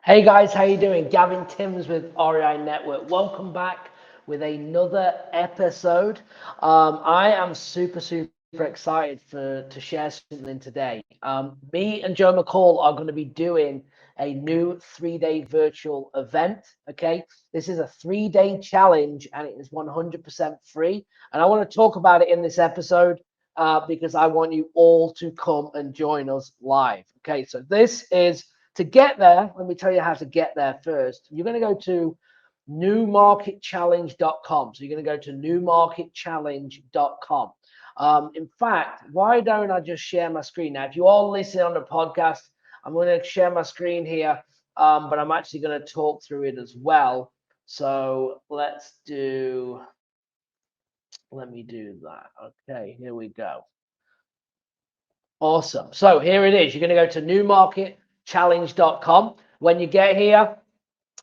Hey guys, how you doing? Gavin Timms with REI Network. Welcome back with another episode. I am super excited to share something today. Me and Joe McCall are going to be doing a new 3-day virtual event. Okay, this is a 3-day challenge and it is 100% free. And I want to talk about it in this episode because I want you all to come and join us live. Okay, so this is to get there. Let me tell you how to get there first. You're going to go to newmarketchallenge.com. So you're going to go to newmarketchallenge.com. In fact, why don't I just share my screen now? If you are listening on the podcast, I'm going to share my screen here, but I'm actually going to talk through it as well. So let me do that. Okay, here we go. Awesome. So here it is. You're going to go to newmarketchallenge.com. When you get here,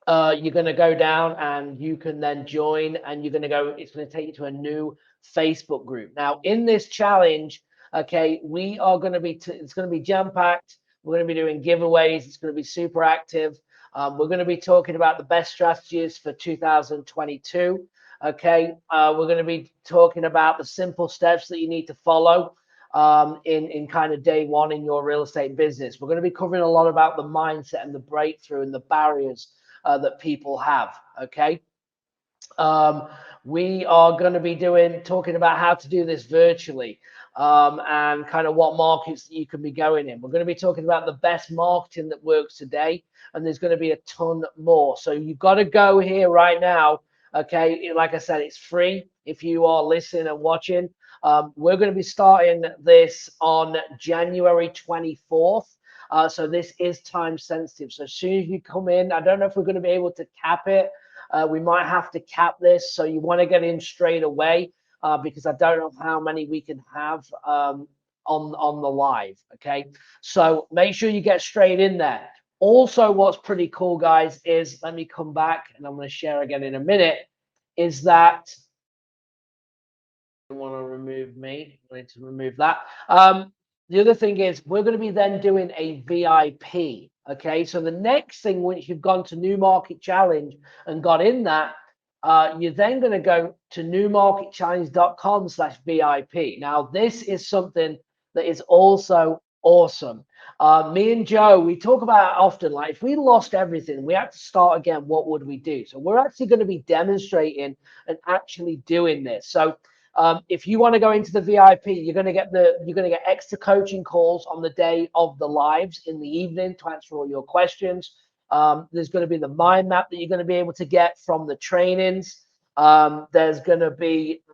you're going to go down and you can then join and you're going to go, it's going to take you to a new Facebook group. Now, in this challenge, okay, we are going to be, it's going to be jam-packed. We're going to be doing giveaways. It's going to be super active. We're going to be talking about the best strategies for 2022. Okay, we're going to be talking about the simple steps that you need to follow in kind of day one in your real estate business. We're going to be covering a lot about the mindset and the breakthrough and the barriers that people have. Okay. Um, we are going to be talking about how to do this virtually and kind of what markets that you can be going in. We're going to be talking about the best marketing that works today, and there's going to be a ton more. So you've got to go here right now. Okay, like I said, it's free if you are listening and watching. We're going to be starting this on January 24th. So this is time sensitive. So as soon as you come in, I don't know if we're going to be able to cap it. We might have to cap this. So you want to get in straight away because I don't know how many we can have on the live. Okay. So make sure you get straight in there. Also, what's pretty cool, guys, is let me come back and I'm going to share again in a minute. Is that I want to remove me? I need to remove that. The other thing is we're going to be then doing a VIP. Okay, so the next thing, once you've gone to New Market Challenge and got in that, you're then going to go to newmarketchallenge.com/VIP. Now, this is something that is also awesome. Me and Joe, we talk about it often. Like, if we lost everything, we had to start again, what would we do? So we're actually going to be demonstrating and actually doing this. So if you want to go into the VIP, you're going to get extra coaching calls on the day of the lives in the evening to answer all your questions. There's going to be the mind map that you're going to be able to get from the trainings. There's going to be a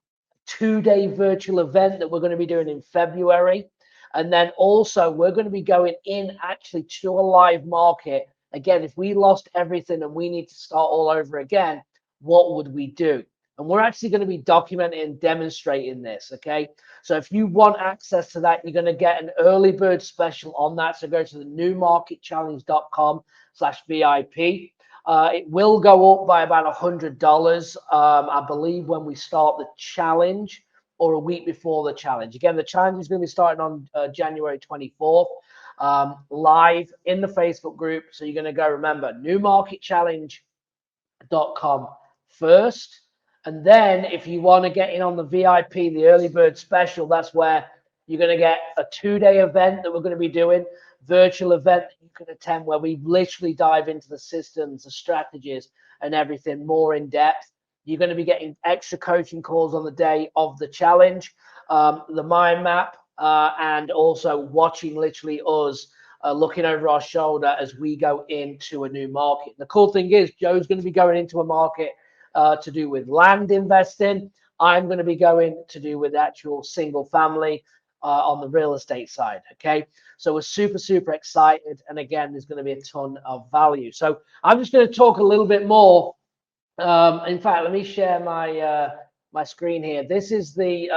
2-day virtual event that we're going to be doing in February. And then also we're going to be going in actually to a live market. Again, if we lost everything and we need to start all over again, what would we do? And we're actually going to be documenting and demonstrating this. Okay. So if you want access to that, you're going to get an early bird special on that. So go to the newmarketchallenge.com/VIP. It will go up by about $100, I believe, when we start the challenge or a week before the challenge. Again, the challenge is going to be starting on January 24th, live in the Facebook group. So you're going to go, remember, newmarketchallenge.com first. And then if you want to get in on the VIP, the early bird special, that's where you're going to get a 2-day event that we're going to be doing, virtual event that you can attend where we literally dive into the systems, the strategies, and everything more in depth. You're going to be getting extra coaching calls on the day of the challenge, the mind map, and also watching literally us looking over our shoulder as we go into a new market. The cool thing is Joe's going to be going into a market to do with land investing. I'm going to be going to do with actual single family on the real estate side. Okay. So we're super excited. And again, there's going to be a ton of value. So I'm just going to talk a little bit more. In fact, let me share my screen here. This is the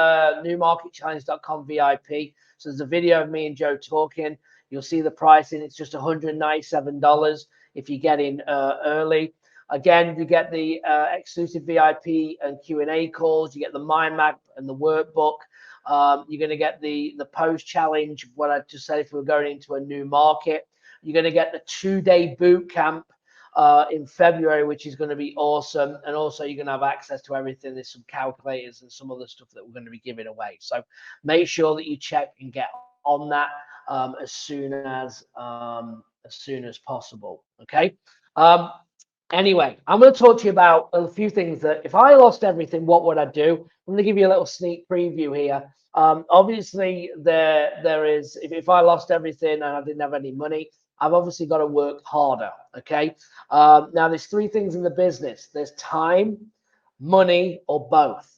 newmarketchallenge.com VIP. So there's a video of me and Joe talking. You'll see the pricing. It's just $197 if you get in early. Again, you get the exclusive VIP and Q&A calls. You get the mind map and the workbook. You're going to get the post challenge, what I just said, if we're going into a new market. You're going to get the 2-day boot camp in February, which is going to be awesome. And also, you're going to have access to everything. There's some calculators and some other stuff that we're going to be giving away. So make sure that you check and get on that as soon as possible. Okay. Anyway, I'm going to talk to you about a few things that if I lost everything, what would I do? I'm going to give you a little sneak preview here. Obviously, there is, if I lost everything and I didn't have any money, I've obviously got to work harder. Okay. Now, there's three things in the business. There's time, money, or both.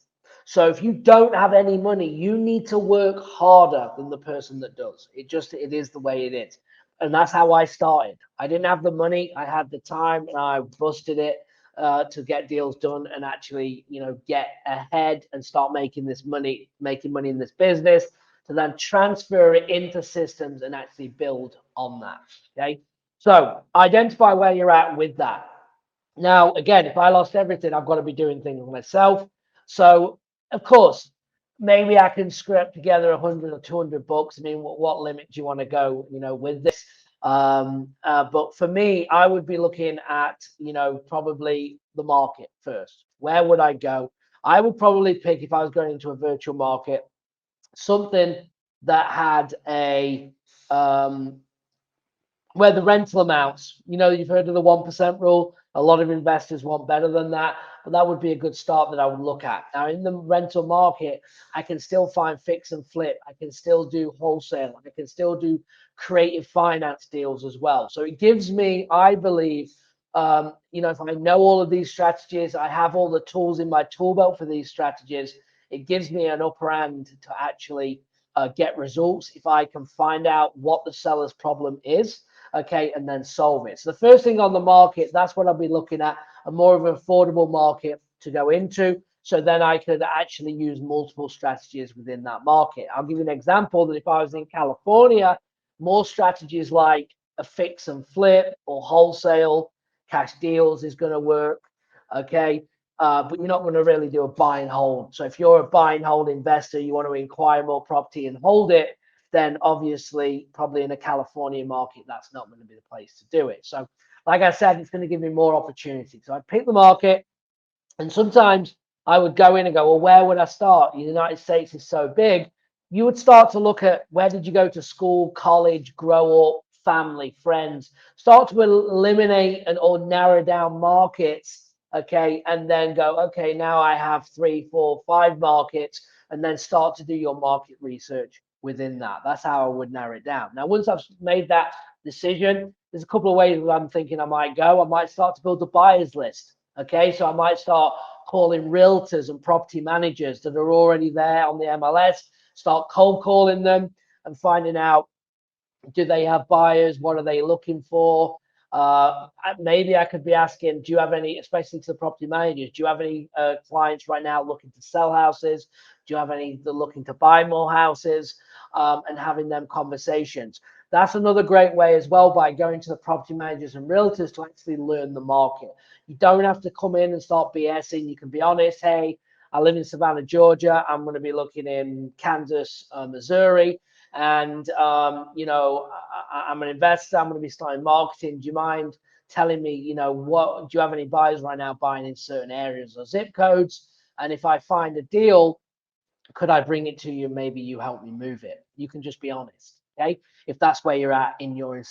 So if you don't have any money, you need to work harder than the person that does. It is the way it is. And that's how I started. I didn't have the money, I had the time, and I busted it to get deals done and actually, get ahead and start making money in this business, to then transfer it into systems and actually build on that. Okay. So identify where you're at with that. Now, again, if I lost everything, I've got to be doing things myself. So, of course, maybe I can scrape together 100 or 200 books. I mean, what limit do you want to go, with this? But for me, I would be looking at, probably the market first. Where would I go? I would probably pick, if I was going into a virtual market, something that had where the rental amounts, you've heard of the 1% rule. A lot of investors want better than that, but that would be a good start that I would look at. Now, in the rental market, I can still find fix and flip. I can still do wholesale. I can still do creative finance deals as well. So it gives me, I believe, if I know all of these strategies, I have all the tools in my tool belt for these strategies, it gives me an upper hand to actually get results if I can find out what the seller's problem is. Okay, and then solve it. So the first thing on the market, that's what I'll be looking at, a more of an affordable market to go into. So then I could actually use multiple strategies within that market. I'll give you an example that if I was in California, more strategies like a fix and flip or wholesale cash deals is going to work. Okay. But you're not going to really do a buy and hold. So if you're a buy and hold investor, you want to acquire more property and hold it, then obviously probably in a California market, that's not going to be the place to do it. So like I said, it's going to give me more opportunity. So I pick the market, and sometimes I would go in and go, well, where would I start? The United States is so big. You would start to look at where did you go to school, college, grow up, family, friends, start to eliminate or narrow down markets. Okay. And then go, okay, now I have 3, 4, 5 markets, and then start to do your market research within that. That's how I would narrow it down. Now, once I've made that decision, there's a couple of ways that I'm thinking I might go. I might start to build a buyer's list. Okay, so I might start calling realtors and property managers that are already there on the MLS, start cold calling them and finding out, do they have buyers? What are they looking for? Maybe I could be asking, do you have any, especially to the property managers, do you have any clients right now looking to sell houses? Do you have any that are looking to buy more houses? And having them conversations. That's another great way as well, by going to the property managers and realtors to actually learn the market. You don't have to come in and start BSing. You can be honest. Hey, I live in Savannah, Georgia. I'm going to be looking in Kansas, Missouri. And, I'm an investor. I'm going to be starting marketing. Do you mind telling me, what do you have any buyers right now buying in certain areas or zip codes? And if I find a deal, could I bring it to you? Maybe you help me move it. You can just be honest. Okay. If that's where you're at in your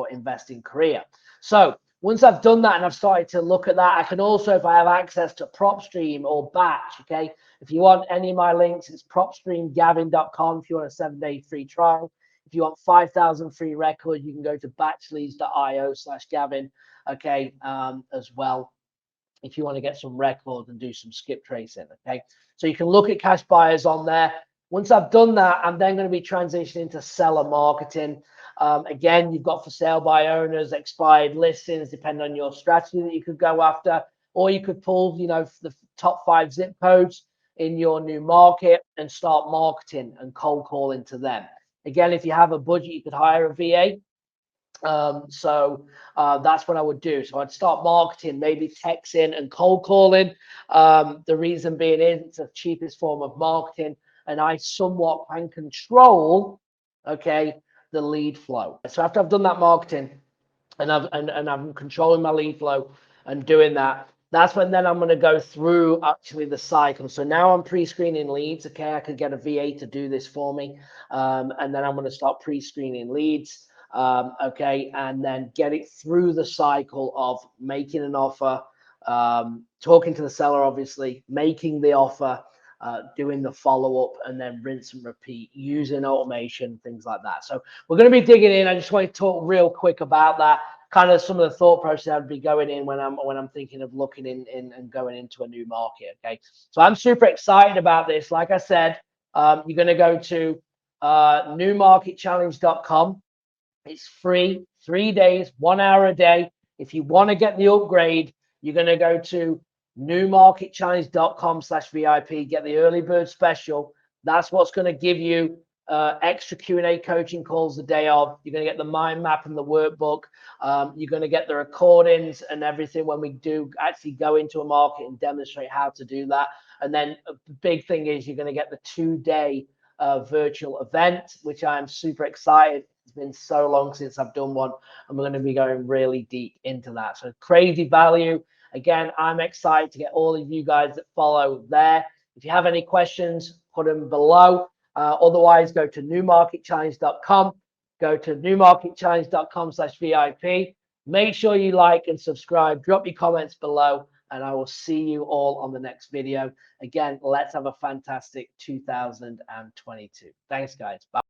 investing career. So once I've done that and I've started to look at that, I can also, if I have access to PropStream or Batch, okay, if you want any of my links, it's propstreamgavin.com if you want a 7-day free trial. If you want 5,000 free records, you can go to batchleads.io/Gavin, okay, as well, if you want to get some records and do some skip tracing. Okay, so you can look at cash buyers on there. Once I've done that, I'm then going to be transitioning to seller marketing. Again, you've got for sale by owners, expired listings, depending on your strategy that you could go after, or you could pull, the top 5 zip codes in your new market and start marketing and cold calling to them. Again, if you have a budget, you could hire a VA. That's what I would do. So I'd start marketing, maybe texting and cold calling. The reason being is it's the cheapest form of marketing, and I somewhat can control, okay, the lead flow. So after I've done that marketing, and I'm controlling my lead flow and doing that, that's when then I'm going to go through actually the cycle. So now I'm pre-screening leads. Okay, I could get a VA to do this for me, and then I'm going to start pre-screening leads. Okay, and then get it through the cycle of making an offer, talking to the seller, obviously, making the offer, doing the follow-up, and then rinse and repeat using automation, things like that. So we're going to be digging in. I just want to talk real quick about that, kind of some of the thought process I'd be going in when I'm thinking of looking in and going into a new market. Okay, so I'm super excited about this. Like I said, you're going to go to newmarketchallenge.com. It's free, 3 days, 1 hour a day. If you want to get the upgrade, you're going to go to newmarketchallenge.com/VIP, get the early bird special. That's what's going to give you extra Q&A coaching calls the day of. You're going to get the mind map and the workbook. You're going to get the recordings and everything when we do actually go into a market and demonstrate how to do that. And then the big thing is you're going to get the 2-day virtual event, which I'm super excited. It's been so long since I've done one, and we're going to be going really deep into that. So crazy value. Again, I'm excited to get all of you guys that follow there. If you have any questions, put them below. Otherwise, go to newmarketchallenge.com. Go to newmarketchallenge.com/VIP. Make sure you like and subscribe. Drop your comments below, and I will see you all on the next video. Again, let's have a fantastic 2022. Thanks, guys. Bye.